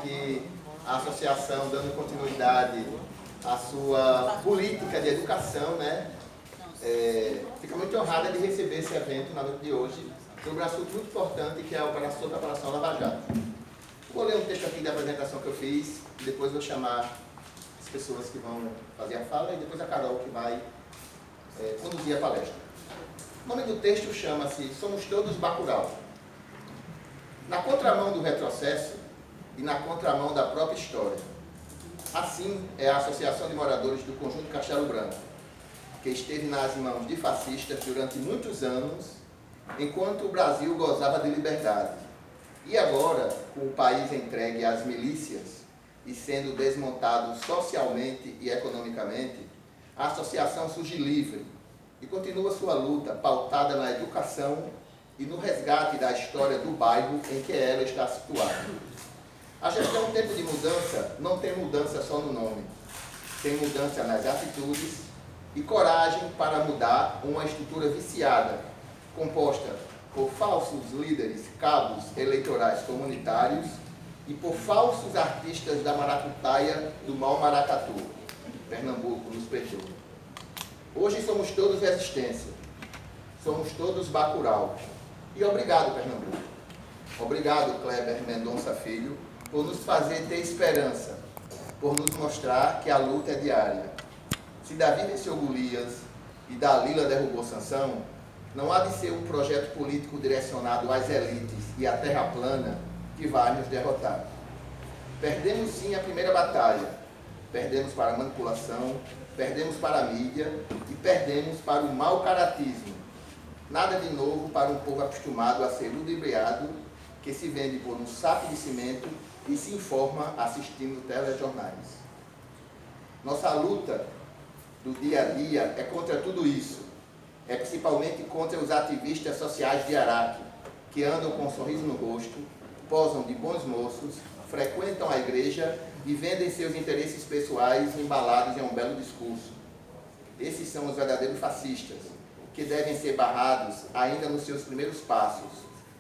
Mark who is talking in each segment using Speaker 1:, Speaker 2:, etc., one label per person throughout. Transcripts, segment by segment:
Speaker 1: que a associação, dando continuidade à sua política de educação, né, fica muito honrada de receber esse evento na noite de hoje, sobre um assunto muito importante, que é a Operação Lava Jato. Vou ler um texto aqui da apresentação que eu fiz, e depois vou chamar as pessoas que vão fazer a fala, e depois a Carol, que vai conduzir a palestra. O nome do texto chama-se Somos Todos Bacurau. Na contramão do retrocesso e na contramão da própria história. Assim é a Associação de Moradores do Conjunto Castelo Branco, que esteve nas mãos de fascistas durante muitos anos, enquanto o Brasil gozava de liberdade. E agora, com o país entregue às milícias e sendo desmontado socialmente e economicamente, a associação surge livre e continua sua luta pautada na educação e no resgate da história do bairro em que ela está situada. A gestão Tempo de Mudança não tem mudança só no nome, tem mudança nas atitudes e coragem para mudar uma estrutura viciada, composta por falsos líderes, cabos eleitorais comunitários e por falsos artistas da maracutaia do mau maracatu. Pernambuco nos perdoa. Hoje somos todos resistência, somos todos Bacurau. E obrigado, Pernambuco. Obrigado, Kleber Mendonça Filho, por nos fazer ter esperança, por nos mostrar que a luta é diária. Se Davi venceu Golias e Dalila derrubou Sansão, não há de ser um projeto político direcionado às elites e à terra plana que vai nos derrotar. Perdemos sim a primeira batalha. Perdemos para a manipulação, perdemos para a mídia e perdemos para o mau caratismo. Nada de novo para um povo acostumado a ser ludibriado, que se vende por um saco de cimento e se informa assistindo telejornais. Nossa luta do dia a dia é contra tudo isso. É principalmente contra os ativistas sociais de Araque, que andam com um sorriso no rosto, posam de bons moços, frequentam a igreja e vendem seus interesses pessoais embalados em um belo discurso. Esses são os verdadeiros fascistas, que devem ser barrados ainda nos seus primeiros passos,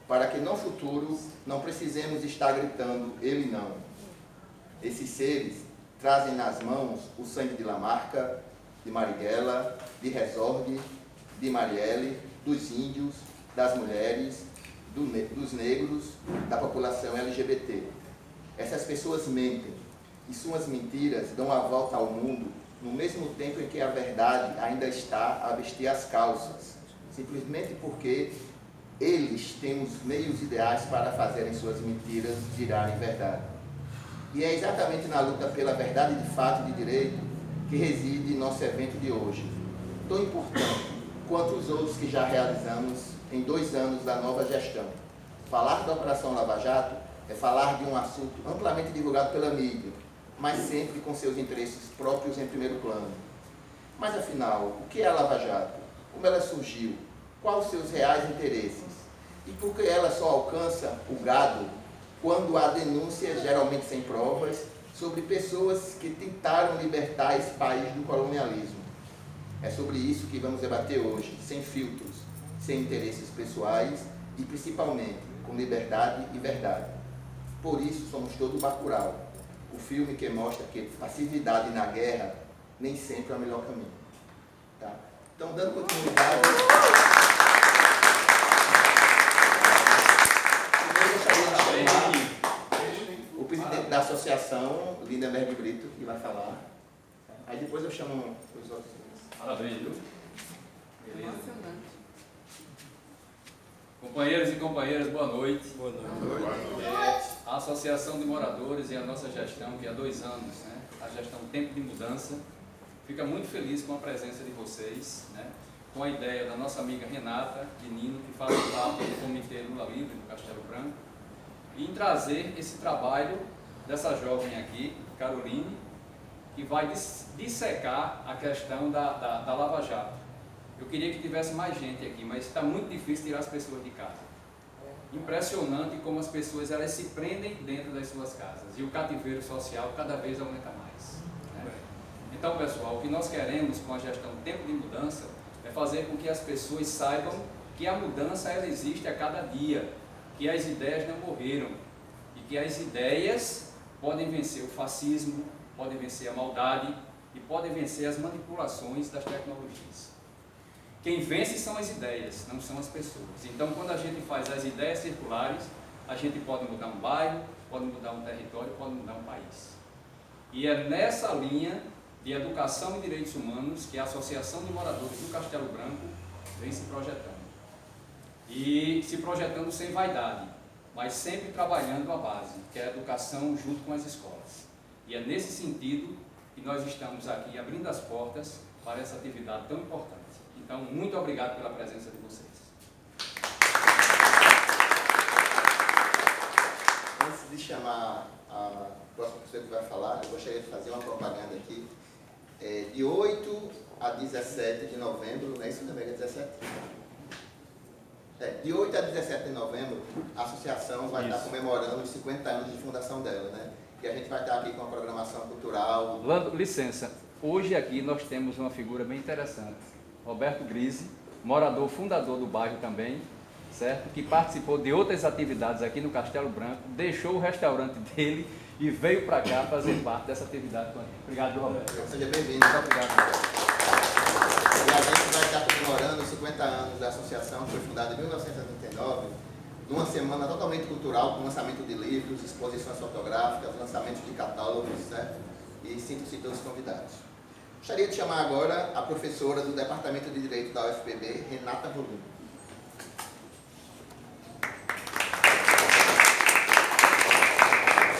Speaker 1: para que no futuro não precisemos estar gritando ele não. Esses seres trazem nas mãos o sangue de Lamarca, de Marighella, de Resorte, de Marielle, dos índios, das mulheres, dos negros, da população LGBT. Essas pessoas mentem, e suas mentiras dão a volta ao mundo no mesmo tempo em que a verdade ainda está a vestir as calças, simplesmente porque eles têm os meios ideais para fazerem suas mentiras virarem verdade. E é exatamente na luta pela verdade de fato e de direito que reside nosso evento de hoje, tão importante quanto os outros que já realizamos em 2 anos da nova gestão. Falar da Operação Lava Jato é falar de um assunto amplamente divulgado pela mídia, mas sempre com seus interesses próprios em primeiro plano. Mas afinal, o que é a Lava Jato? Como ela surgiu? Quais os seus reais interesses? E por que ela só alcança o gado quando há denúncias, geralmente sem provas, sobre pessoas que tentaram libertar esse país do colonialismo? É sobre isso que vamos debater hoje, sem filtros, sem interesses pessoais e principalmente com liberdade e verdade. Por isso somos todos Bacurau, o filme que mostra que passividade na guerra nem sempre é o melhor caminho. Tá? Então, dando continuidade, primeiro eu gostaria de chamar o presidente da associação, Lindenberg Brito, que vai falar. Aí depois eu chamo os outros.
Speaker 2: Parabéns, viu? Beleza. Companheiros e companheiras, boa noite.
Speaker 3: Boa noite.
Speaker 2: A Associação de Moradores e a nossa gestão, que há 2 anos, né, a gestão Tempo de Mudança, fica muito feliz com a presença de vocês, né, com a ideia da nossa amiga Renata e Nino, que fazem parte do Comitê Lula Livre do Castelo Branco, e em trazer esse trabalho dessa jovem aqui, Caroline, que vai dissecar a questão da Lava Jato. Eu queria que tivesse mais gente aqui, mas está muito difícil tirar as pessoas de casa. Impressionante como as pessoas elas se prendem dentro das suas casas e o cativeiro social cada vez aumenta mais. Né? Então, pessoal, o que nós queremos com a gestão Tempo de Mudança é fazer com que as pessoas saibam que a mudança ela existe a cada dia, que as ideias não morreram e que as ideias podem vencer o fascismo, podem vencer a maldade e podem vencer as manipulações das tecnologias. Quem vence são as ideias, não são as pessoas. Então, quando a gente faz as ideias circulares, a gente pode mudar um bairro, pode mudar um território, pode mudar um país. E é nessa linha de educação e direitos humanos que a Associação de Moradores do Castelo Branco vem se projetando. E se projetando sem vaidade, mas sempre trabalhando a base, que é a educação junto com as escolas. E é nesse sentido que nós estamos aqui abrindo as portas para essa atividade tão importante. Então, muito obrigado pela presença de vocês.
Speaker 1: Antes de chamar a próxima pessoa que vai falar, eu gostaria de fazer uma propaganda aqui. De 8 a 17 de novembro, não é isso também, é 17? De 8 a 17 de novembro, a associação vai estar comemorando os 50 anos de fundação dela, né? E a gente vai estar aqui com a programação cultural.
Speaker 2: Lando, licença, hoje aqui nós temos uma figura bem interessante. Roberto Grise, morador, fundador do bairro também, certo? Que participou de outras atividades aqui no Castelo Branco, deixou o restaurante dele e veio para cá fazer parte dessa atividade com a gente. Obrigado, Roberto.
Speaker 1: Seja bem-vindo. Muito obrigado, Roberto. E a gente vai estar comemorando os 50 anos da associação, que foi fundada em 1979, numa semana totalmente cultural, com lançamento de livros, exposições fotográficas, lançamento de catálogos, certo? E sinto-se todos convidados. Gostaria de chamar agora a professora do Departamento de Direito da UFPB, Renata Volume.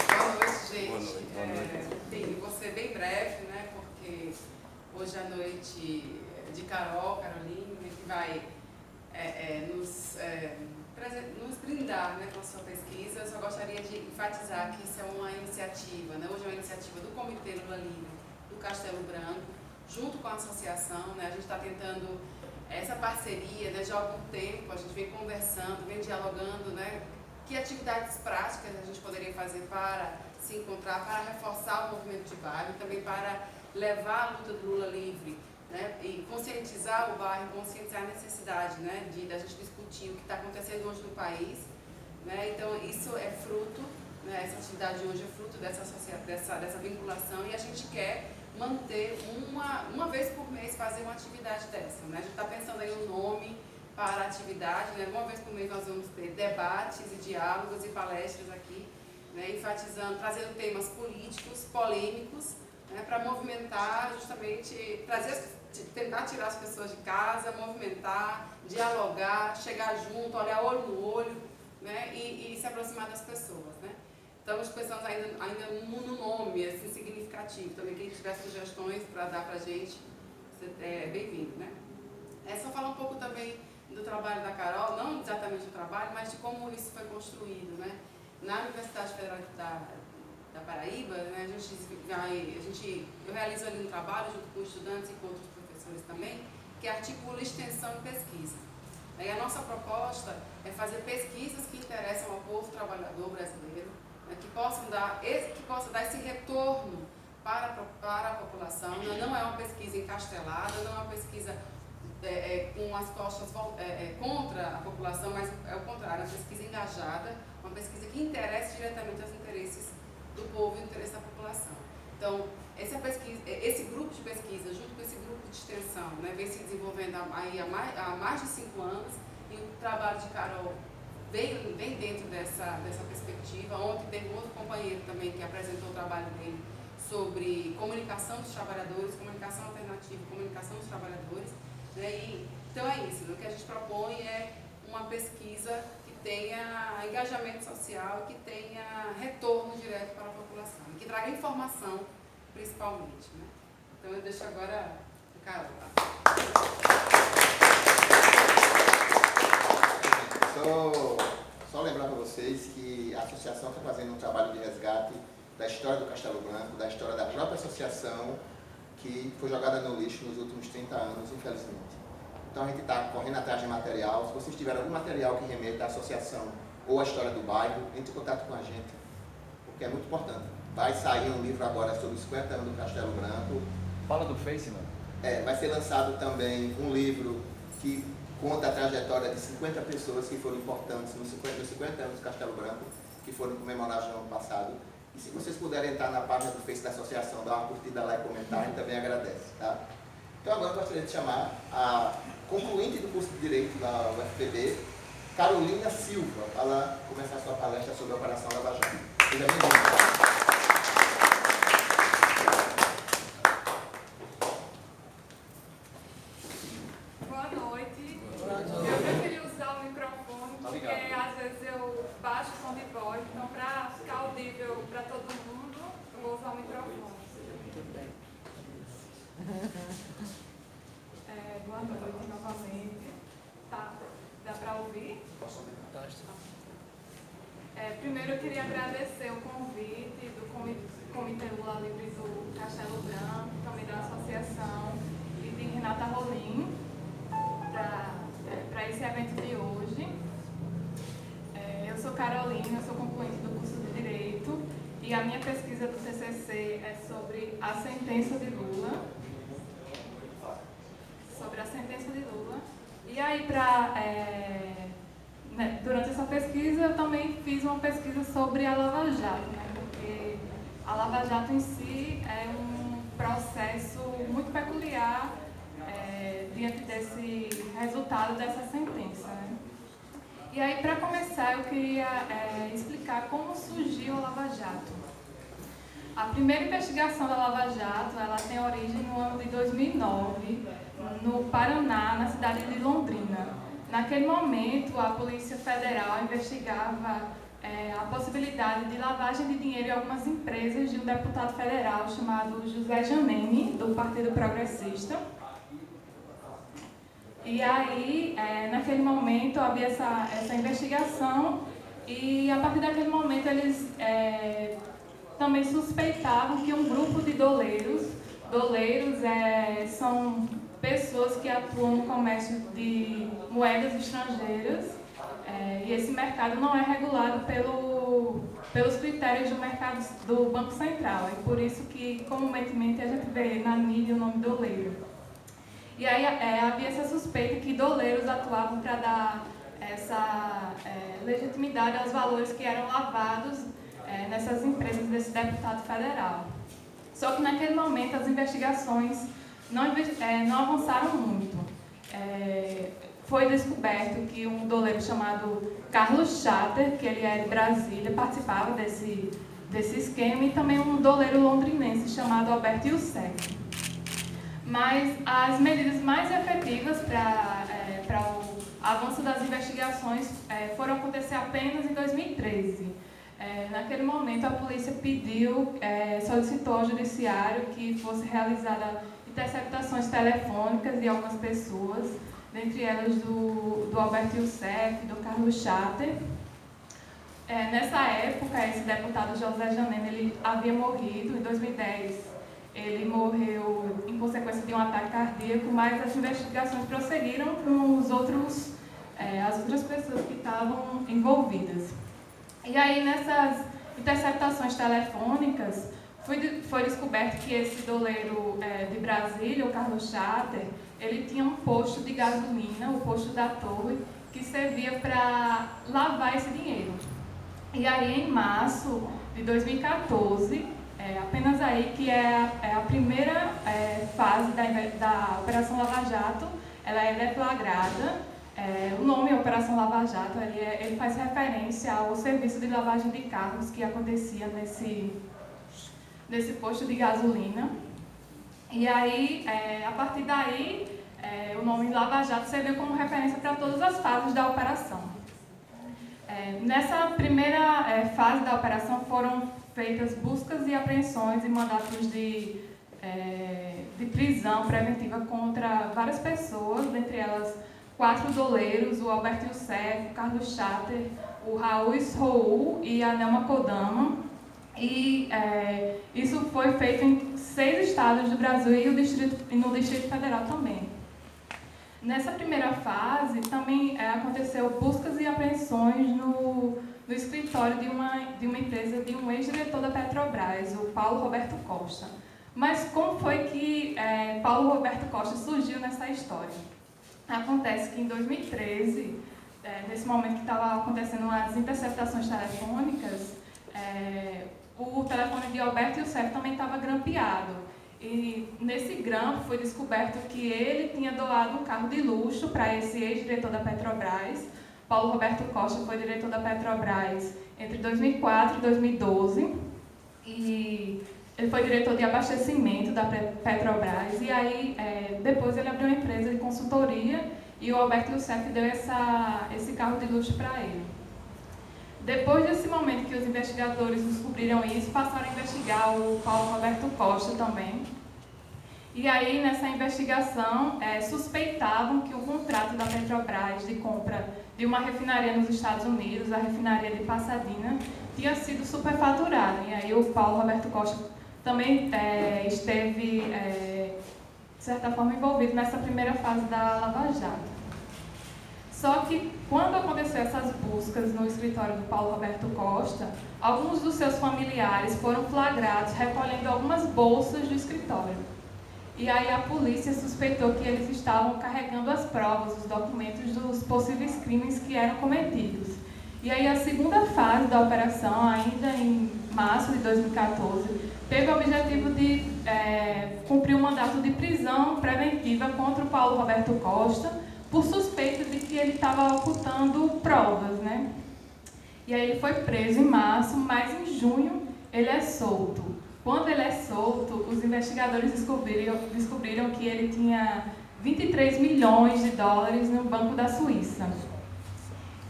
Speaker 4: Boa noite, gente. Boa noite. Vou ser bem breve, né? Porque hoje à noite de Caroline, que vai nos brindar, né, com a sua pesquisa. Eu só gostaria de enfatizar que isso é uma iniciativa, né? Hoje é uma iniciativa do Comitê Lula Livre do Castelo Branco, junto com a associação, né? A gente está tentando essa parceria, né, de algum tempo, a gente vem conversando, vem dialogando, né? Que atividades práticas a gente poderia fazer para se encontrar, para reforçar o movimento de bairro, também para levar a luta do Lula Livre, né, e conscientizar o bairro, conscientizar a necessidade, né, da gente discutir o que está acontecendo hoje no país, né. Então isso é fruto, né, essa atividade de hoje é fruto dessa vinculação, e a gente quer manter uma vez por mês fazer uma atividade dessa, né. A gente está pensando aí um nome para a atividade, né. Uma vez por mês nós vamos ter debates e diálogos e palestras aqui, né, enfatizando, trazendo temas políticos, polêmicos, né, para movimentar, justamente, tentar tirar as pessoas de casa, movimentar, dialogar, chegar junto, olhar olho no olho, né, e se aproximar das pessoas, né. Estamos pensando ainda no nome assim, significativo. Também quem tiver sugestões para dar para a gente, é bem-vindo, né. É só falar um pouco também do trabalho da Carol, não exatamente do trabalho, mas de como isso foi construído, né. Na Universidade Federal da Paraíba, né, eu realizo ali um trabalho junto com estudantes e com outros professores também, que articula extensão e pesquisa. E a nossa proposta é fazer pesquisas que interessam ao povo trabalhador brasileiro, né, que possam dar esse retorno para a população. Não é uma pesquisa encastelada, não é uma pesquisa com as costas contra a população, mas é o contrário, é uma pesquisa engajada, uma pesquisa que interessa diretamente aos interesses do povo e o interesse da população. Então, esse grupo de pesquisa, junto com esse grupo de extensão, né, vem se desenvolvendo há mais de 5 anos, e o trabalho de Carol vem dentro dessa perspectiva. Ontem teve um outro companheiro também que apresentou o trabalho dele sobre comunicação dos trabalhadores, comunicação alternativa, comunicação dos trabalhadores, né, então é isso, o que a gente propõe é uma pesquisa que tenha engajamento social, que tenha retorno direto para a população, que traga informação, principalmente, né? Então eu deixo agora o Carol.
Speaker 1: Só lembrar para vocês que a associação está fazendo um trabalho de resgate da história do Castelo Branco, da história da própria associação, que foi jogada no lixo nos últimos 30 anos, infelizmente. Então a gente está correndo atrás de material. Se vocês tiverem algum material que remeta à associação ou à história do bairro, entre em contato com a gente, porque é muito importante. Vai sair um livro agora sobre os 50 anos do Castelo Branco.
Speaker 2: Fala do Face, mano.
Speaker 1: Vai ser lançado também um livro que conta a trajetória de 50 pessoas que foram importantes nos 50 anos do Castelo Branco, que foram comemorados no ano passado. E se vocês puderem entrar na página do Face da associação, dar uma curtida lá e comentar, a gente também agradece, tá? Então agora eu gostaria de chamar a concluinte do curso de Direito da UFPB, Carolina Silva, para ela começar a sua palestra sobre a Operação Lava Jato. Seja bem-vinda.
Speaker 5: Baixo o som de voz, então para ficar audível para todo mundo, eu vou usar o microfone. Boa noite novamente. Tá, dá para ouvir? Primeiro eu queria agradecer o convite do Comitê Lula Livre do Castelo Branco, também da associação e de Renata Rolim para esse evento de hoje. Eu sou Carolina, eu sou concluinte do curso de Direito e a minha pesquisa do TCC é sobre a sentença de Lula. E aí, durante essa pesquisa, eu também fiz uma pesquisa sobre a Lava Jato, né? Porque a Lava Jato em si é um processo muito peculiar diante desse resultado dessa sentença, né? E aí, para começar, eu queria explicar como surgiu a Lava Jato. A primeira investigação da Lava Jato, ela tem origem no ano de 2009, no Paraná, na cidade de Londrina. Naquele momento, a Polícia Federal investigava a possibilidade de lavagem de dinheiro em algumas empresas de um deputado federal chamado José Janene, do Partido Progressista. E aí, naquele momento, havia essa investigação e, a partir daquele momento, eles também suspeitavam que um grupo de doleiros são pessoas que atuam no comércio de moedas estrangeiras e esse mercado não é regulado pelos critérios do mercado do Banco Central. É por isso que, comumente, a gente vê na mídia o nome doleiro. E aí havia essa suspeita que doleiros atuavam para dar essa legitimidade aos valores que eram lavados nessas empresas desse deputado federal. Só que naquele momento as investigações não avançaram muito. Foi descoberto que um doleiro chamado Carlos Chater, que ele é de Brasília, participava desse esquema, e também um doleiro londrinense chamado Alberto Youssef. Mas as medidas mais efetivas para o avanço das investigações foram acontecer apenas em 2013. Naquele momento, a polícia solicitou ao judiciário que fosse realizada interceptações telefônicas de algumas pessoas, dentre elas do Alberto Youssef, do Carlos Chater. Nessa época, esse deputado José Janene, ele havia morrido em 2010. Ele morreu em consequência de um ataque cardíaco, mas as investigações prosseguiram com as outras pessoas que estavam envolvidas. E aí, nessas interceptações telefônicas, foi descoberto que esse doleiro de Brasília, o Carlos Chater, ele tinha um posto de gasolina, o posto da Torre, que servia para lavar esse dinheiro. E aí, em março de 2014, apenas aí que é a primeira fase da Operação Lava Jato, ela é deflagrada. O nome Operação Lava Jato, ele faz referência ao serviço de lavagem de carros que acontecia nesse posto de gasolina. E aí, a partir daí, o nome Lava Jato serviu como referência para todas as fases da operação. Nessa primeira fase da operação foram feitas buscas e apreensões e mandatos de prisão preventiva contra várias pessoas, dentre elas 4 doleiros, o Alberto Youssef, o Carlos Chater, o Raul Isroul e a Nelma Kodama. E isso foi feito em 6 estados do Brasil e no Distrito Federal também. Nessa primeira fase, também aconteceu buscas e apreensões no escritório de uma empresa de um ex-diretor da Petrobras, o Paulo Roberto Costa. Mas como foi que Paulo Roberto Costa surgiu nessa história? Acontece que em 2013, nesse momento que estava acontecendo as interceptações telefônicas, o telefone de Alberto Youssef também estava grampeado. E nesse grampo foi descoberto que ele tinha doado um carro de luxo para esse ex-diretor da Petrobras. Paulo Roberto Costa foi diretor da Petrobras entre 2004 e 2012. E ele foi diretor de abastecimento da Petrobras. E aí, depois ele abriu uma empresa de consultoria e o Alberto Youssef deu esse carro de luxo para ele. Depois desse momento que os investigadores descobriram isso, passaram a investigar o Paulo Roberto Costa também. E aí, nessa investigação, suspeitavam que o contrato da Petrobras de compra de uma refinaria nos Estados Unidos, a refinaria de Pasadena, tinha sido superfaturado. E aí o Paulo Roberto Costa também esteve, de certa forma, envolvido nessa primeira fase da Lava Jato. Só que, quando aconteceram essas buscas no escritório do Paulo Roberto Costa, alguns dos seus familiares foram flagrados recolhendo algumas bolsas do escritório. E aí a polícia suspeitou que eles estavam carregando as provas, os documentos dos possíveis crimes que eram cometidos. E aí a segunda fase da operação, ainda em março de 2014, teve o objetivo de cumprir um mandato de prisão preventiva contra o Paulo Roberto Costa, por suspeita de que ele estava ocultando provas, né? E aí ele foi preso em março, mas em junho ele é solto. Quando ele é solto, os investigadores descobriram que ele tinha 23 milhões de dólares no Banco da Suíça.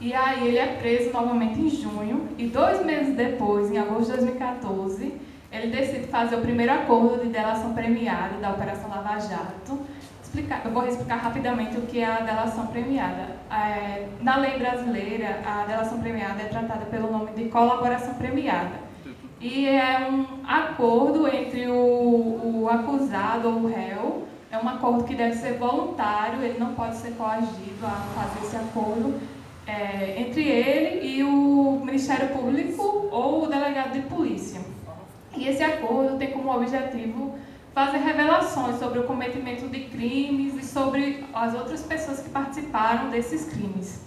Speaker 5: E aí ele é preso novamente em junho, e 2 meses depois, em agosto de 2014, ele decide fazer o primeiro acordo de delação premiada da Operação Lava Jato. Eu vou explicar rapidamente o que é a delação premiada. Na lei brasileira, a delação premiada é tratada pelo nome de colaboração premiada. E é um acordo entre o acusado ou o réu. É um acordo que deve ser voluntário, ele não pode ser coagido a fazer esse acordo entre ele e o Ministério Público ou o delegado de polícia. E esse acordo tem como objetivo fazer revelações sobre o cometimento de crimes e sobre as outras pessoas que participaram desses crimes.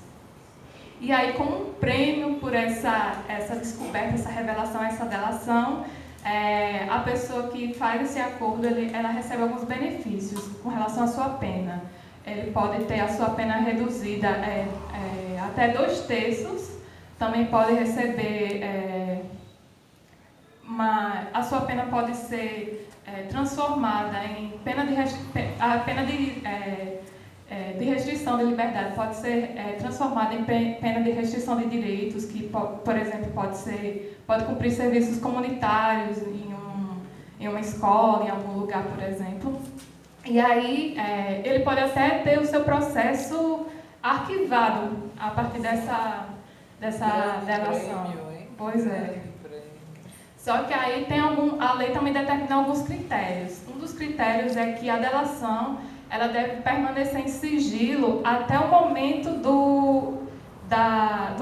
Speaker 5: E aí, como um prêmio por essa descoberta, essa revelação, essa delação, a pessoa que faz esse acordo, ela recebe alguns benefícios com relação à sua pena. Ele pode ter a sua pena reduzida até 2/3, também pode receber... a sua pena pode ser transformada em a pena de restrição de liberdade pode ser transformada em pena de restrição de direitos, que, por exemplo, pode cumprir serviços comunitários em uma escola, em algum lugar, por exemplo. E aí ele pode até ter o seu processo arquivado a partir dessa delação. Pois é. Só que aí a lei também determina alguns critérios. Um dos critérios é que a delação ela deve permanecer em sigilo até o momento do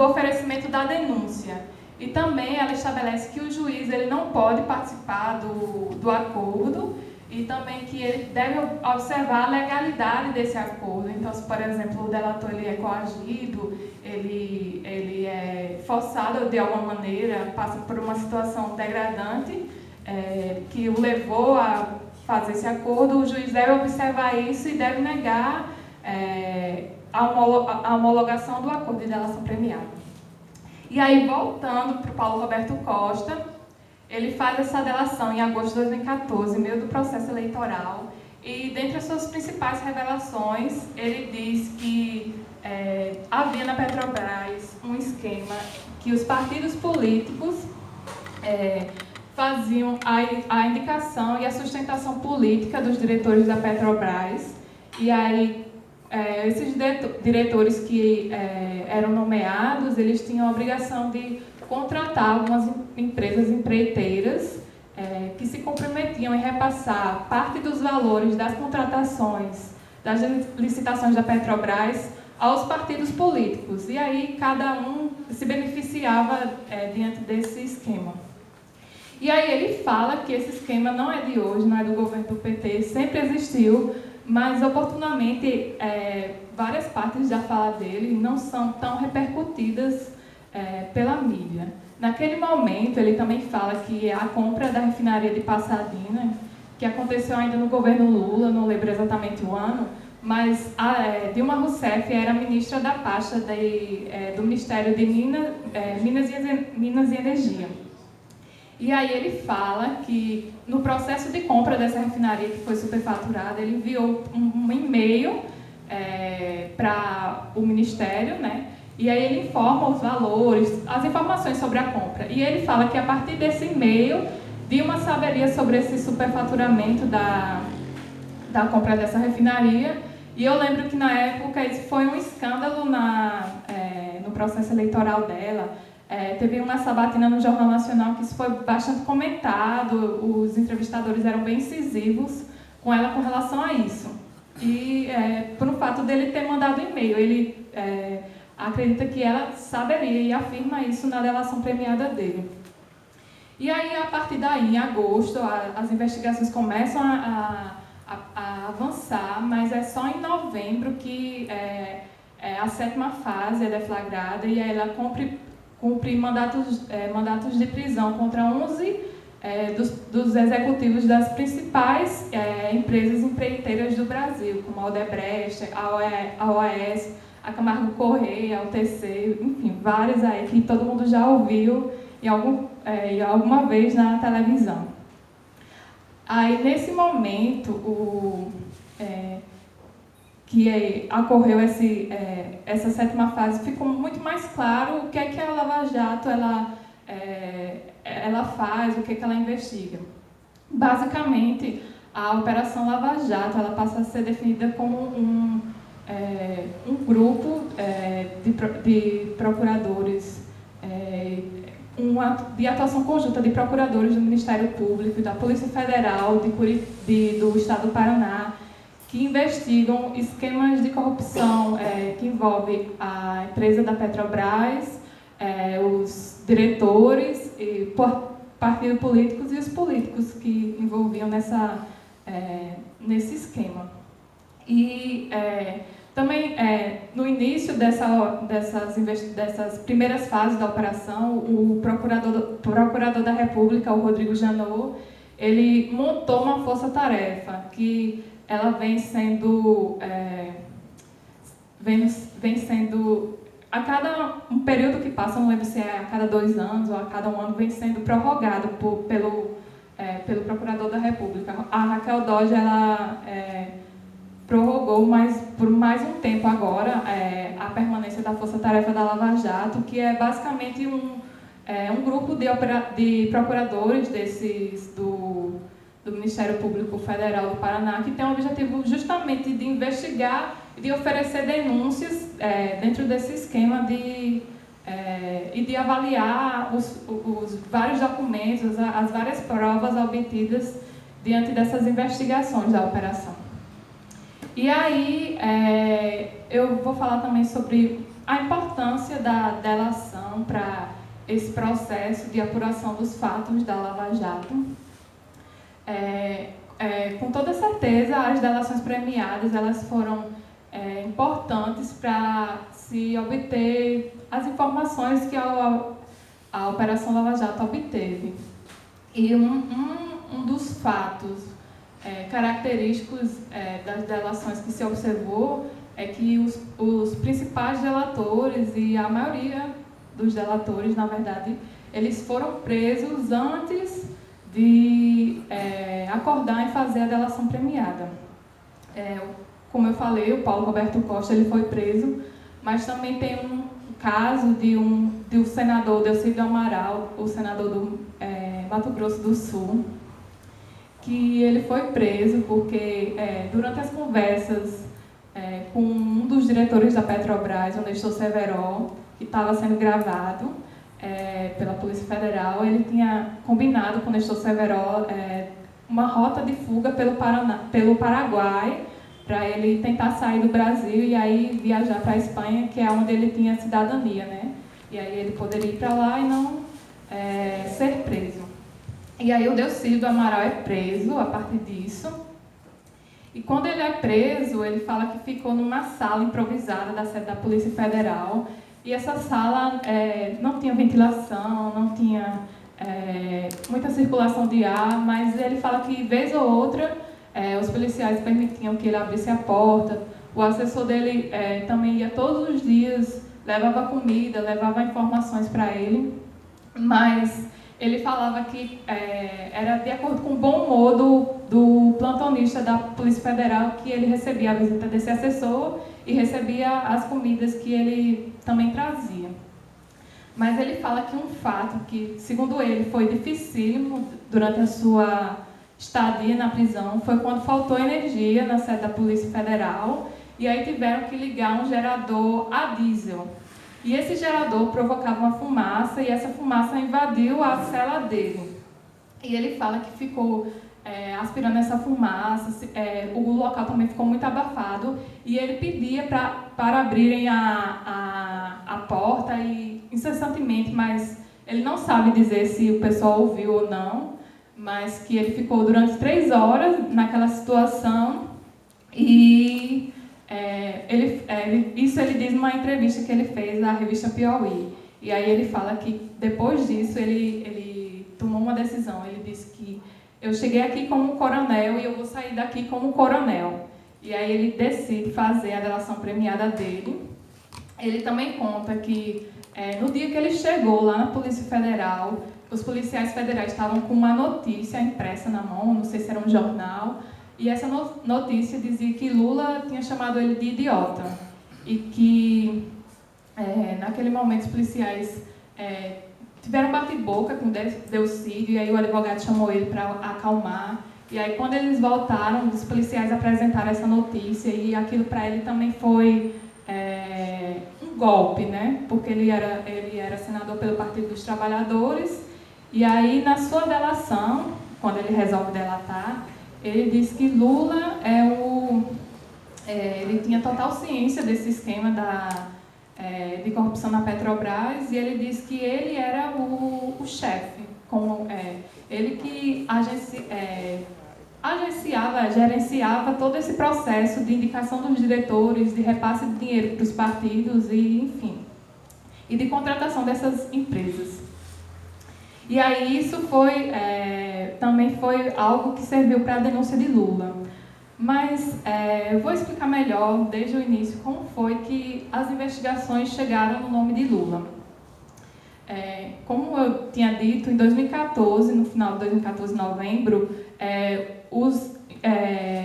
Speaker 5: oferecimento da denúncia. E também ela estabelece que o juiz ele não pode participar do acordo e também que ele deve observar a legalidade desse acordo. Então, se, por exemplo, o delator ele é coagido, ele é forçado de alguma maneira, passa por uma situação degradante que o levou a fazer esse acordo, o juiz deve observar isso e deve negar a homologação do acordo de delação premiada. E aí, voltando para o Paulo Roberto Costa, ele faz essa delação em agosto de 2014, em meio do processo eleitoral, e dentre as suas principais revelações, ele diz que havia na Petrobras um esquema que os partidos políticos faziam a indicação e a sustentação política dos diretores da Petrobras, e aí esses diretores que eram nomeados, eles tinham a obrigação de contratar algumas empresas empreiteiras que se comprometiam em repassar parte dos valores das contratações, das licitações da Petrobras aos partidos políticos. E aí cada um se beneficiava diante desse esquema. E aí ele fala que esse esquema não é de hoje, não é do governo do PT, sempre existiu, mas oportunamente várias partes da fala dele não são tão repercutidas pela mídia. Naquele momento, ele também fala que a compra da refinaria de Passadina, que aconteceu ainda no governo Lula, não lembro exatamente o ano, mas Dilma Rousseff era ministra da pasta do Ministério de Minas e Energia. E aí ele fala que no processo de compra dessa refinaria que foi superfaturada, ele enviou um e-mail para o Ministério, né? E aí ele informa os valores, as informações sobre a compra. E ele fala que a partir desse e-mail, Dilma saberia sobre esse superfaturamento da compra dessa refinaria. E eu lembro que na época isso foi um escândalo no processo eleitoral dela. Teve uma sabatina no Jornal Nacional que isso foi bastante comentado, os entrevistadores eram bem incisivos com ela com relação a isso. E por um fato dele ter mandado e-mail, ele acredita que ela saberia e afirma isso na delação premiada dele. E aí, a partir daí, em agosto, as investigações começam a avançar, mas é só em novembro que a 7ª fase é deflagrada e aí ela cumpre mandatos de prisão contra 11 dos executivos das principais empresas empreiteiras do Brasil, como a Odebrecht, a OAS, a Camargo Correia, a UTC, enfim, várias aí que todo mundo já ouviu alguma vez na televisão. Aí, nesse momento, que ocorreu essa 7ª fase, ficou muito mais claro o que é que a Lava Jato ela faz, o que é que ela investiga. Basicamente, a Operação Lava Jato ela passa a ser definida como um grupo de procuradores, de atuação conjunta de procuradores do Ministério Público, da Polícia Federal do Estado do Paraná, que investigam esquemas de corrupção que envolvem a empresa da Petrobras, os diretores, partidos políticos e os políticos que envolviam nesse esquema. E também, no início dessas primeiras fases da operação, o procurador da República, o Rodrigo Janot, ele montou uma força-tarefa que ela vem sendo a cada um período que passa, não lembro se é a cada 2 anos ou a cada 1 ano, vem sendo prorrogado pelo procurador da República. A Raquel Dodge, ela prorrogou por mais um tempo agora a permanência da Força-Tarefa da Lava Jato, que é basicamente um grupo de procuradores do Ministério Público Federal do Paraná, que tem o objetivo justamente de investigar e de oferecer denúncias dentro desse esquema e de avaliar os vários documentos, as várias provas obtidas diante dessas investigações da operação. E aí, eu vou falar também sobre a importância da delação para esse processo de apuração dos fatos da Lava Jato. Com toda certeza, as delações premiadas elas foram importantes para se obter as informações que a Operação Lava Jato obteve. E um dos fatos característicos das delações que se observou é que os principais delatores e a maioria dos delatores, na verdade, eles foram presos antes de acordar e fazer a delação premiada. Como eu falei, o Paulo Roberto Costa ele foi preso, mas também tem um caso do senador Delcídio Amaral, o senador do Mato Grosso do Sul, que ele foi preso porque, durante as conversas com um dos diretores da Petrobras, o Nestor Severo, que estava sendo gravado pela Polícia Federal, ele tinha combinado com o Nestor Severo uma rota de fuga pelo Paraguai, para ele tentar sair do Brasil e aí viajar para a Espanha, que é onde ele tinha cidadania, né? E aí ele poderia ir para lá e não ser preso. E aí o Delcídio Amaral é preso a partir disso. E quando ele é preso, ele fala que ficou numa sala improvisada da sede da Polícia Federal. e essa sala não tinha ventilação, não tinha muita circulação de ar, mas ele fala que, vez ou outra, os policiais permitiam que ele abrisse a porta. O assessor dele também ia todos os dias, levava comida, levava informações para ele, mas ele falava que era de acordo com o bom humor do plantonista da Polícia Federal que ele recebia a visita desse assessor e recebia as comidas que ele também trazia. Mas ele que um fato que, segundo ele, foi dificílimo durante a sua estadia na prisão foi quando faltou energia na sede da Polícia Federal e aí tiveram que ligar um gerador a diesel. E esse gerador provocava uma fumaça e essa fumaça invadiu a cela dele. E ele fala que ficou aspirando essa fumaça, o local também ficou muito abafado e ele pedia para abrirem a porta e incessantemente, mas ele não sabe dizer se o pessoal ouviu ou não, mas que ele ficou durante 3 horas naquela situação e isso ele diz numa entrevista que ele fez à revista Piauí. E aí ele fala que depois disso ele tomou uma decisão. Ele disse que eu cheguei aqui como coronel e eu vou sair daqui como coronel. E aí ele decide fazer a delação premiada dele. Ele também conta que no dia que ele chegou lá na Polícia Federal, os policiais federais estavam com uma notícia impressa na mão, não sei se era um jornal, e essa notícia dizia que Lula tinha chamado ele de idiota e que naquele momento os policiais tiveram bate-boca com Delcídio e aí o advogado chamou ele para acalmar. E aí quando eles voltaram, os policiais apresentaram essa notícia e aquilo para ele também foi um golpe, né? Porque ele era senador pelo Partido dos Trabalhadores e aí na sua delação, quando ele resolve delatar, ele diz que Lula ele tinha total ciência desse esquema de corrupção na Petrobras e ele diz que ele era o chefe, ele que gerenciava todo esse processo de indicação dos diretores, de repasse de dinheiro para os partidos e, enfim, e de contratação dessas empresas. E aí isso também foi algo que serviu para a denúncia de Lula. Mas eu vou explicar melhor, desde o início, como foi que as investigações chegaram no nome de Lula. Como eu tinha dito, em 2014, no final de 2014, em novembro, os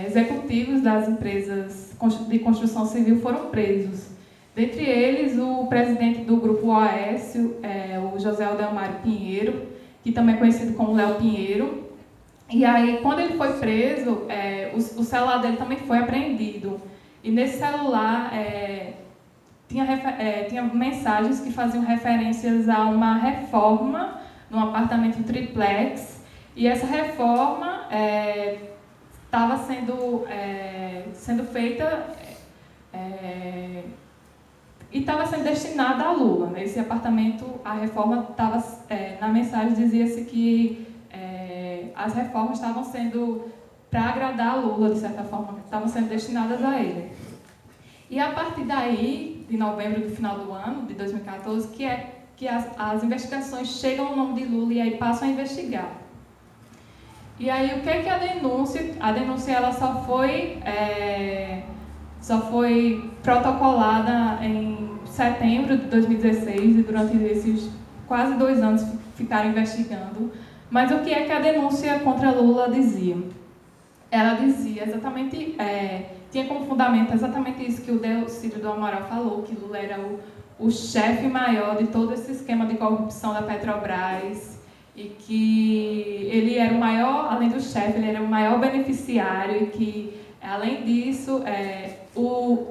Speaker 5: executivos das empresas de construção civil foram presos. Dentre eles, o presidente do Grupo OAS, o José Aldelmário Pinheiro, que também é conhecido como Léo Pinheiro. E aí, quando ele foi preso, o celular dele também foi apreendido. E nesse celular tinha mensagens que faziam referências a uma reforma num apartamento triplex. E essa reforma estava sendo feita e estava sendo destinada a Lula. Nesse apartamento, a reforma estava, na mensagem dizia-se que as reformas estavam sendo para agradar a Lula, de certa forma, estavam sendo destinadas a ele. E a partir daí, de novembro do final do ano, de 2014, que as investigações chegam no nome de Lula e aí passam a investigar. E aí, o que é que a denúncia? A denúncia ela só foi protocolada em setembro de 2016 e durante esses quase 2 anos ficaram investigando. Mas o que é que a denúncia contra Lula dizia? Ela dizia exatamente, tinha como fundamento exatamente isso que o Delcídio do Amaral falou, que Lula era o chefe maior de todo esse esquema de corrupção da Petrobras e que ele era o maior, além do chefe, ele era o maior beneficiário e que, além disso,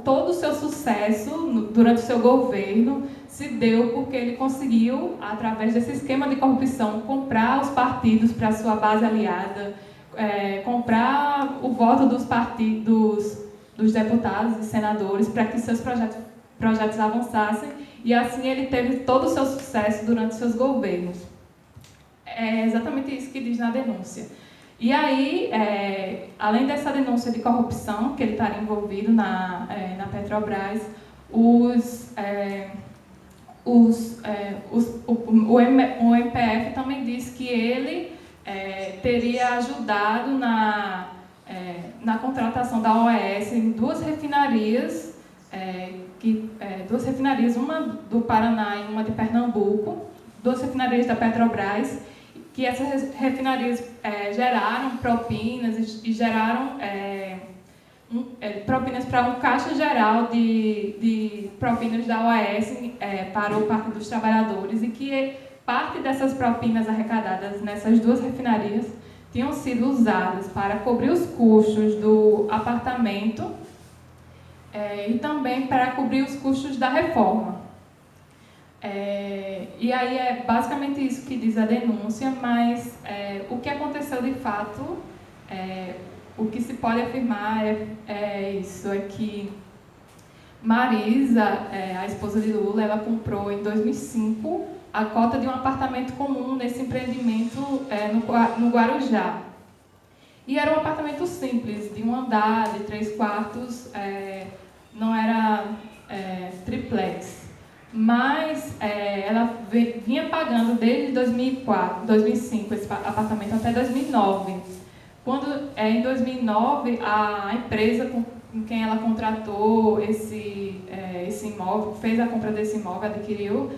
Speaker 5: todo o seu sucesso durante o seu governo se deu porque ele conseguiu, através desse esquema de corrupção, comprar os partidos para a sua base aliada, comprar o voto dos partidos, dos deputados e senadores para que seus projetos avançassem e assim ele teve todo o seu sucesso durante seus governos. É exatamente isso que diz na denúncia. E aí, além dessa denúncia de corrupção, que ele estaria envolvido na Petrobras, o MPF também disse que ele teria ajudado na contratação da OAS em duas refinarias, uma do Paraná e uma de Pernambuco, duas refinarias da Petrobras, que essas refinarias geraram propinas e geraram propinas para um caixa geral de propinas da OAS para o Parque dos Trabalhadores, e que parte dessas propinas arrecadadas nessas duas refinarias tinham sido usadas para cobrir os custos do apartamento e também para cobrir os custos da reforma. E aí é basicamente isso que diz a denúncia, mas o que aconteceu de fato, o que se pode afirmar é que Marisa, a esposa de Lula, ela comprou em 2005 a cota de um apartamento comum nesse empreendimento no Guarujá. E era um apartamento simples, de um andar, de 3 quartos, não era triplex. Mas ela vinha pagando desde 2005 esse apartamento até 2009. Quando, em 2009, a empresa com quem ela contratou esse imóvel, fez a compra desse imóvel, adquiriu,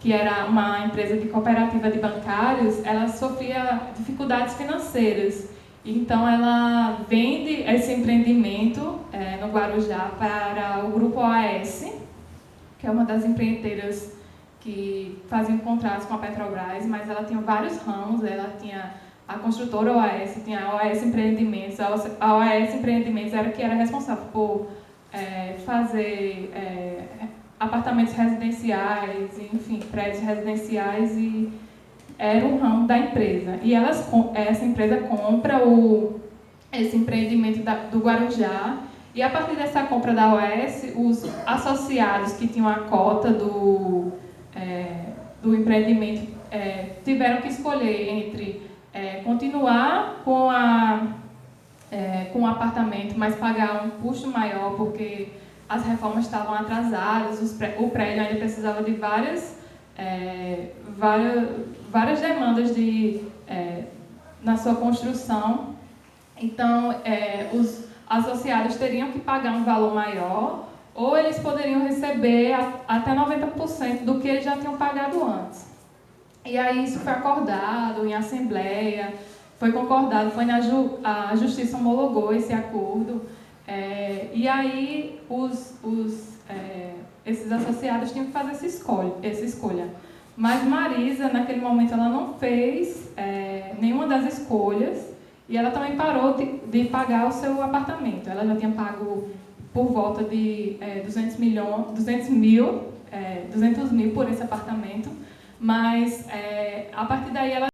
Speaker 5: que era uma empresa de cooperativa de bancários, ela sofria dificuldades financeiras. Então, ela vende esse empreendimento no Guarujá para o Grupo OAS, que é uma das empreiteiras que faziam contratos com a Petrobras, mas ela tinha vários ramos. Ela tinha a construtora OAS, tinha a OAS Empreendimentos. A OAS Empreendimentos era que era responsável por fazer apartamentos residenciais, enfim, prédios residenciais, e era um ramo da empresa. E essa empresa compra esse empreendimento do Guarujá, e a partir dessa compra da OAS, os associados que tinham a cota do empreendimento tiveram que escolher entre continuar com o apartamento, mas pagar um custo maior, porque as reformas estavam atrasadas, o prédio ainda precisava de várias demandas na sua construção. Então, os associados teriam que pagar um valor maior, ou eles poderiam receber até 90% do que eles já tinham pagado antes. E aí isso foi acordado em assembleia, foi concordado, a Justiça homologou esse acordo, e aí esses associados tinham que fazer essa escolha. Mas Marisa, naquele momento, ela não fez nenhuma das escolhas, e ela também parou de pagar o seu apartamento. Ela já tinha pago por volta de 200 mil por esse apartamento, mas a partir daí ela